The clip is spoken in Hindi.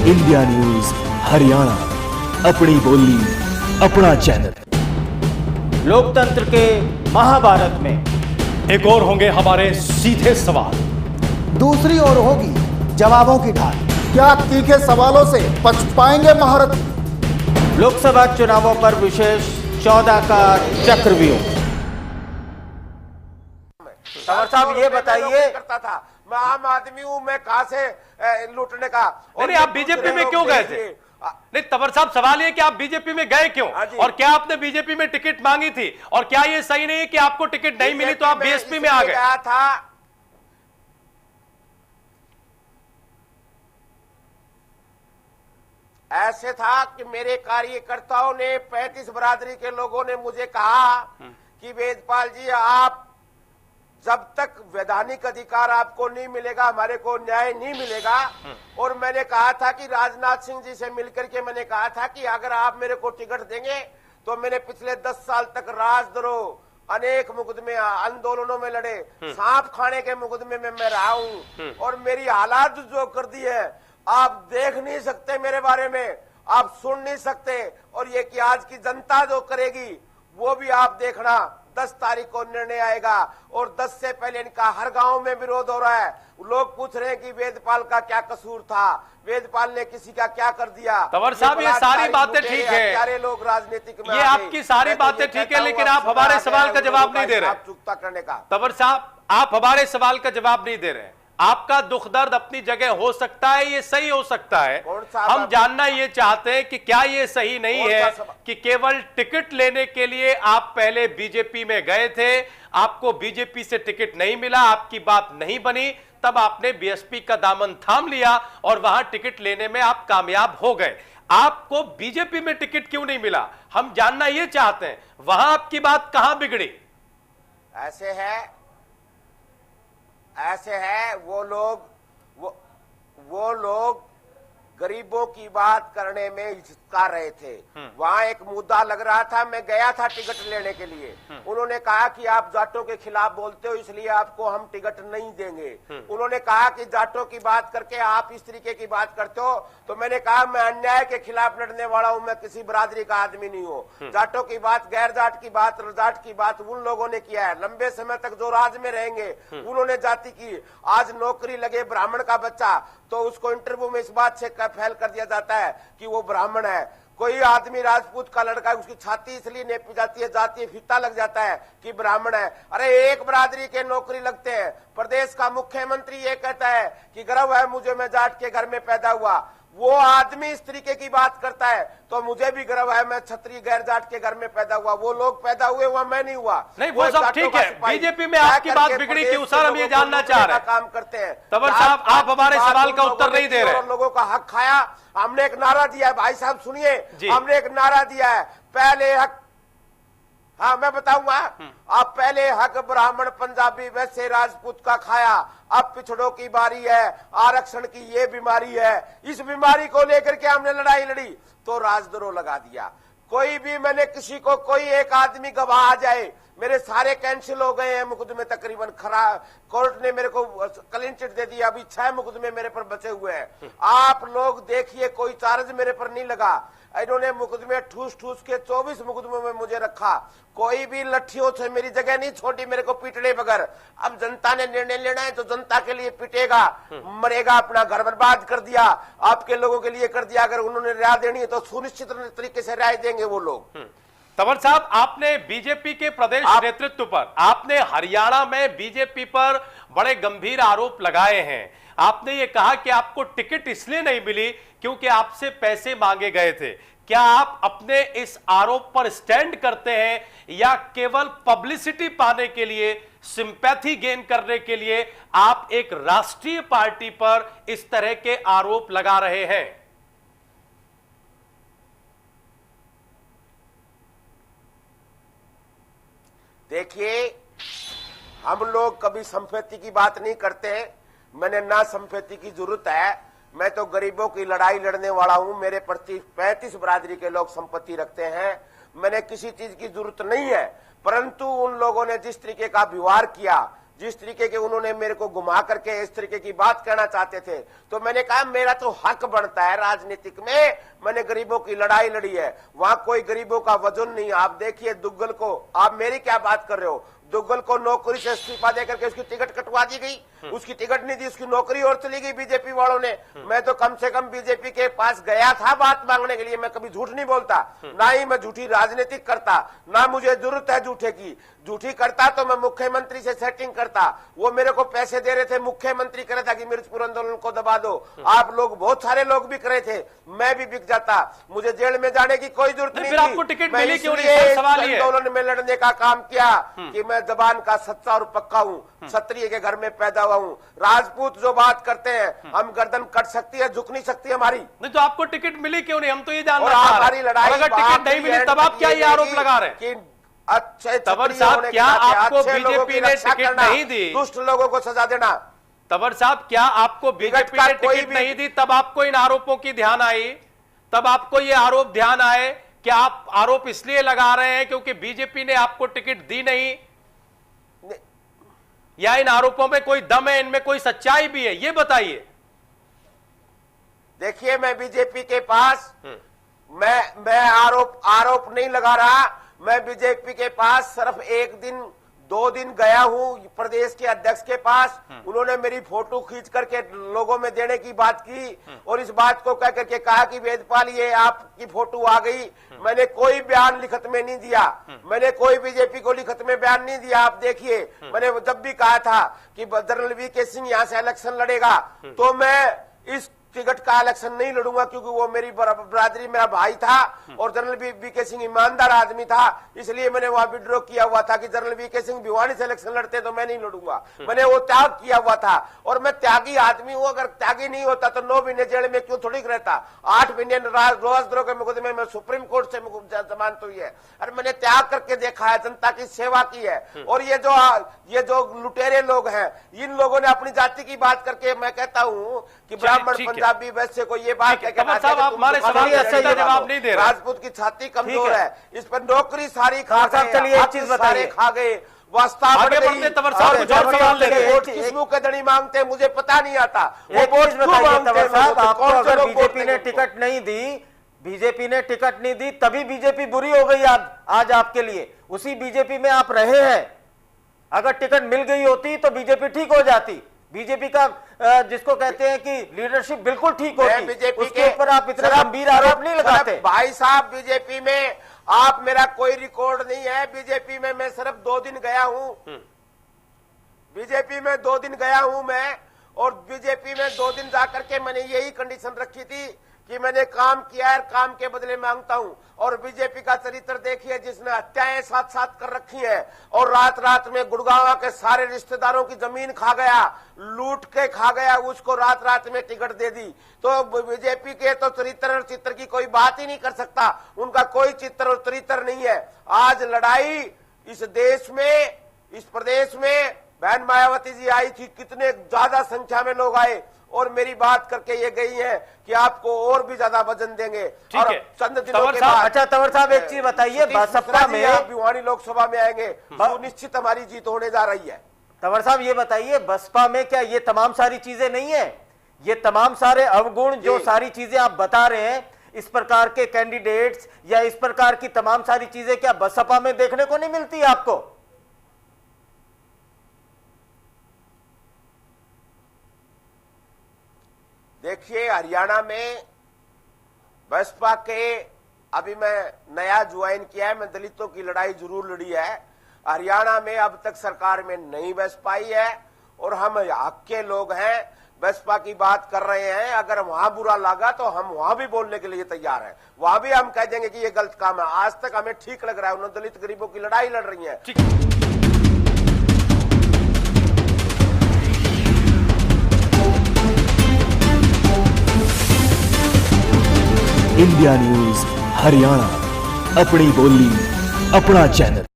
इंडिया न्यूज हरियाणा, अपनी बोली अपना चैनल। लोकतंत्र के महाभारत में एक और होंगे हमारे सीधे सवाल, दूसरी ओर होगी जवाबों की ढाल। क्या तीखे सवालों से बच पाएंगे महारथी? लोकसभा चुनावों पर विशेष 14 का चक्रव्यूह। तंवर साहब ये बताइए, करता था मैं आम आदमी हूँ, मैं कहां से लूटने का। और आप बीजेपी में क्यों गए थे? नहीं तंवर साहब, सवाल ये कि आप बीजेपी में गए क्यों, और क्या आपने बीजेपी में टिकट मांगी थी, और क्या ये सही नहीं है कि आपको टिकट नहीं मिली तो आप बीएसपी में आ गए? गया था ऐसे था कि मेरे कार्यकर्ताओं ने 35 बरादरी के लोगों ने मुझे कहा कि वेदपाल जी, आप जब तक वैधानिक अधिकार आपको नहीं मिलेगा, हमारे को न्याय नहीं मिलेगा। और मैंने कहा था कि राजनाथ सिंह जी से मिलकर के मैंने कहा था कि अगर आप मेरे को टिकट देंगे तो मैंने पिछले 10 साल तक राजद्रोह अनेक मुकदमे आंदोलनों में लड़े, सांप खाने के मुकदमे में मैं रहा हूं, और मेरी हालात जो कर दी है आप देख नहीं सकते, मेरे बारे में आप सुन नहीं सकते। और ये कि आज की जनता जो करेगी वो भी आप देखना। 10 तारीख को निर्णय आएगा, और 10 से पहले इनका हर गांव में विरोध हो रहा है। लोग पूछ रहे हैं कि वेदपाल का क्या कसूर था, वेदपाल ने किसी का क्या कर दिया। तंवर साहब, ये सारी बातें ठीक है, सारे लोग राजनीतिक में ये आपकी सारी बातें ठीक है, लेकिन आप हमारे सवाल का जवाब नहीं दे रहे। चुकता करने का। तंवर साहब, आप हमारे सवाल का जवाब नहीं दे रहे। आपका दुख दर्द अपनी जगह हो सकता है, ये सही हो सकता है। हम जानना ये चाहते हैं कि क्या ये सही नहीं है कि केवल टिकट लेने के लिए आप पहले बीजेपी में गए थे, आपको बीजेपी से टिकट नहीं मिला, आपकी बात नहीं बनी, तब आपने बीएसपी का दामन थाम लिया और वहां टिकट लेने में आप कामयाब हो गए। आपको बीजेपी में टिकट क्यों नहीं मिला, हम जानना ये चाहते हैं। वहां आपकी बात कहां बिगड़ी? ऐसे है वो लोग गरीबों की बात करने में हिचका रहे थे। वहां एक मुद्दा लग रहा था, मैं गया था टिकट लेने के लिए। उन्होंने कहा कि आप जाटों के खिलाफ बोलते हो, इसलिए आपको हम टिकट नहीं देंगे। उन्होंने कहा कि जाटों की बात करके आप इस तरीके की बात करते हो, तो मैंने कहा मैं अन्याय के खिलाफ लड़ने वाला हूं, मैं किसी बरादरी का आदमी नहीं हूं। जाटों की बात, गैर जाट की बात, जाट की बात उन लोगों ने किया है। लंबे समय तक जो राज में रहेंगे उन्होंने जाति की। आज नौकरी लगे ब्राह्मण का बच्चा तो उसको इंटरव्यू में इस बात से फेल कर दिया जाता है कि वो ब्राह्मण है। कोई आदमी राजपूत का लड़का, उसकी छाती इसलिए नेपी जाती है, जातीय फीता लग जाता है कि ब्राह्मण है। अरे एक बरादरी के नौकरी लगते हैं। प्रदेश का मुख्यमंत्री ये कहता है कि गर्व है मुझे, मैं जाट के घर में पैदा हुआ। वो आदमी इस तरीके की बात करता है तो मुझे भी गर्व है, मैं क्षत्रिय गैर जाट के घर में पैदा हुआ। वो लोग पैदा हुए, हुआ मैं नहीं हुआ। नहीं, वो सब ठीक है। बीजेपी में आपकी बात बिगड़ी क्यों सर, हम ये जानना चाह रहे हैं। काम करते हैं तंवर साहब, आप हमारे सवाल का उत्तर नहीं दे रहे। लोगों का हक खाया। हमने एक नारा दिया है, भाई साहब सुनिए, हमने एक नारा दिया है, पहले हक। हाँ मैं बताऊंगा। आप पहले हक ब्राह्मण पंजाबी वैसे राजपूत का खाया, अब पिछड़ों की बारी है, आरक्षण की ये बीमारी है। इस बीमारी को लेकर के हमने लड़ाई लड़ी तो राजद्रोह लगा दिया। कोई भी, मैंने किसी को, कोई एक आदमी गवाह आ जाए, मेरे सारे कैंसिल हो गए हैं मुकदमे तकरीबन। कोर्ट ने मेरे को क्लीन चिट दे दी, अभी 6 मुकदमे मेरे पर बचे हुए हैं। आप लोग देखिए, कोई चार्ज मेरे पर नहीं लगा। इन्होंने मुकदमे ठूस ठूस के 24 मुकदमों में मुझे रखा। कोई भी लट्ठियों से मेरी जगह नहीं छोड़ी मेरे को पीटने बगैर। अब जनता ने निर्णय लेना है तो जनता के लिए पीटेगा, मरेगा। अपना घर बर्बाद कर दिया, आपके लोगों के लिए कर दिया। अगर उन्होंने राय देनी है तो सुनिश्चित तरीके से राय देंगे वो लोग। तंवर साहब, आपने बीजेपी के प्रदेश नेतृत्व पर, आपने हरियाणा में बीजेपी पर बड़े गंभीर आरोप लगाए हैं। आपने ये कहा कि आपको टिकट इसलिए नहीं मिली क्योंकि आपसे पैसे मांगे गए थे। क्या आप अपने इस आरोप पर स्टैंड करते हैं, या केवल पब्लिसिटी पाने के लिए, सिंपैथी गेन करने के लिए आप एक राष्ट्रीय पार्टी पर इस तरह के आरोप लगा रहे हैं? देखिए, हम लोग कभी संपत्ति की बात नहीं करते। मैंने ना संपत्ति की जरूरत है, मैं तो गरीबों की लड़ाई लड़ने वाला हूं। मेरे प्रति 35 बरादरी के लोग संपत्ति रखते हैं, मैंने किसी चीज की जरूरत नहीं है। परंतु उन लोगों ने जिस तरीके का व्यवहार किया, जिस तरीके के उन्होंने मेरे को घुमा करके इस तरीके की बात कहना चाहते थे, तो मैंने कहा मेरा तो हक बनता है राजनीतिक में, मैंने गरीबों की लड़ाई लड़ी है, वहां कोई गरीबों का वजन नहीं। आप देखिए दुग्गल को, आप मेरी क्या बात कर रहे हो, दुग्गल को नौकरी से इस्तीफा देकर के उसकी टिकट कटवा दी गई, उसकी टिकट नहीं दी, उसकी नौकरी और चली गई बीजेपी वालों ने। मैं तो कम से कम बीजेपी के पास गया था बात मांगने के लिए, मैं कभी झूठ नहीं बोलता, ना ही मैं झूठी राजनीतिक करता, ना मुझे जरूरत है झूठे की। झूठी करता तो मैं मुख्यमंत्री से सेटिंग करता, वो मेरे को पैसे दे रहे थे, मुख्यमंत्री करे था कि मिर्चपुर आंदोलन को दबा दो। आप लोग, बहुत सारे लोग बिक रहे थे, मैं भी बिक जाता, मुझे जेल में जाने की कोई जरूरत नहीं थी। आपको टिकट मिली क्यों नहीं? सवाल ये आंदोलन में लड़ने का काम किया कि मैं जबान का सच्चा और पक्का हूँ, क्षत्रिय के घर में पैदा हुआ हूँ। राजपूत जो बात करते हैं, हम गर्दन कट सकती है, झुक नहीं सकती हमारी। नहीं तो आपको टिकट मिली क्यों नहीं? हम तो ये जानना और चाह हमारी रहे हैं। लड़ाई, अगर टिकट नहीं मिली तब आप क्या ये आरोप लगा रहे हैं कि अच्छे तंवर क्षत्रिय साहब, होने के क्या नाते आपको अच्छे लोगों की बीजेपी ने रक्षा टिकट करना, नहीं दी? दुष्ट लोगों को सजा देना। तंवर साहब, क्या आपको बीजेपी का ने कोई टिकट भी- नहीं दी तब आपको इन आरोपों की ध्यान आई? तब आपको ये आरोप ध्यान आए कि आप आरोप इसलिए लगा रहे हैं क्योंकि बीजेपी ने आपको टिकट दी नहीं, या इन आरोपों में कोई दम है, इनमें कोई सच्चाई भी है? ये बताइए। देखिए, मैं बीजेपी के पास मैं आरोप नहीं लगा रहा, मैं बीजेपी के पास सिर्फ एक दिन 2 दिन गया हूं प्रदेश के अध्यक्ष के पास। उन्होंने मेरी फोटो खींच करके लोगों में देने की बात की और इस बात को कह करके कहा कि वेदपाल ये आपकी फोटो आ गई। मैंने कोई बयान लिखित में नहीं दिया, मैंने कोई बीजेपी को लिखित में बयान नहीं दिया। आप देखिए, मैंने जब भी कहा था कि जनरल वीके सिंह यहां से इलेक्शन लड़ेगा तो मैं इस टिकट का इलेक्शन नहीं लड़ूंगा, क्योंकि वो मेरी बरादरी, मेरा भाई था और जनरल वीके सिंह ईमानदार आदमी था, इसलिए मैंने वहां विड्रॉ किया हुआ था कि जनरल वीके सिंह भिवानी से इलेक्शन लड़ते तो मैं नहीं लड़ूंगा। मैंने वो त्याग किया हुआ था और मैं त्यागी आदमी हूं। अगर त्यागी नहीं होता तो 9 महीने जेल में क्यों थोड़ी रहता? 8 महीने राजद्रोह के मुकदमे में सुप्रीम कोर्ट से जमानत हुई है। अरे मैंने त्याग करके देखा है, जनता की सेवा की है। और ये जो लुटेरे लोग हैं, इन लोगों ने अपनी जाति की बात करके, मैं कहता हूं कि ब्राह्मण पंजाबी वैसे को ये बात है कि हमारे सवाल का सीधा जवाब नहीं दे रहे। राजपूत की छाती कमजोर है, इस पर नौकरी सारी खा साहब, गए, चलिए एक चीज बताइए। खा गए, वास्ता आगे बढ़ते तंवर साहब, कुछ और सवाल लेंगे। वोट किस मुंह के धनी मांगते हैं मुझे पता नहीं आता। वो एक वोट चीज क्यों बताइए मांगते तंवर हैं साहब, लोगों को? आपको कौन से अगर लोग वोट बीजेपी ने देंगे टिकट नहीं दी, बीजेपी ने टिकट नहीं दी, तभी बीजेपी बुरी हो गई आज आपके लिए। उसी बीजेपी में आप रहे हैं, अगर टिकट मिल गई होती तो बीजेपी ठीक हो जाती। बीजेपी का जिसको कहते हैं कि लीडरशिप बिल्कुल ठीक होती, बीजेपी उसके ऊपर आप इतना गंभीर आरोप नहीं लगाते। भाई साहब, बीजेपी में आप, मेरा कोई रिकॉर्ड नहीं है। बीजेपी में मैं सिर्फ 2 दिन गया हूं, बीजेपी में 2 दिन गया हूं मैं, और बीजेपी में 2 दिन जाकर के मैंने यही कंडीशन रखी थी कि मैंने काम किया है, काम के बदले मांगता हूं। और बीजेपी का चरित्र देखिए, जिसने हत्याएं साथ साथ कर रखी हैं और रात रात में गुड़गांव के सारे रिश्तेदारों की जमीन खा गया, लूट के खा गया, उसको रात रात में टिकट दे दी। तो बीजेपी के तो चरित्र और चित्र की कोई बात ही नहीं कर सकता, उनका कोई चित्र और चरित्र नहीं है। आज लड़ाई इस देश में, इस प्रदेश में बहन मायावती जी आई थी, कितने ज्यादा संख्या में लोग आए और मेरी बात करके ये गई है कि आपको और भी ज्यादा वजन देंगे। ठीक और है। चंद दिनों तंवर के साहब, बाद, अच्छा तंवर साहब, एक चीज बताइए, बसपा में भिवानी लोकसभा में आएंगे, सुनिश्चित हमारी जीत होने जा रही है। तंवर साहब ये बताइए, बसपा में क्या ये तमाम सारी चीजें नहीं है? ये तमाम सारे अवगुण जो सारी चीजें आप बता रहे हैं, इस प्रकार के कैंडिडेट्स या इस प्रकार की तमाम सारी चीजें क्या बसपा में देखने को नहीं मिलती आपको? देखिए, हरियाणा में बसपा के, अभी मैं नया ज्वाइन किया है, मैं दलितों की लड़ाई जरूर लड़ी है। हरियाणा में अब तक सरकार में नहीं बस पाई है और हम हक के लोग हैं, बसपा की बात कर रहे हैं। अगर वहां बुरा लगा तो हम वहां भी बोलने के लिए तैयार हैं, वहां भी हम कह देंगे कि ये गलत काम है। आज तक हमें ठीक लग रहा है, उन्होंने दलित गरीबों की लड़ाई लड़ रही है। इंडिया न्यूज हरियाणा, अपनी बोली अपना चैनल।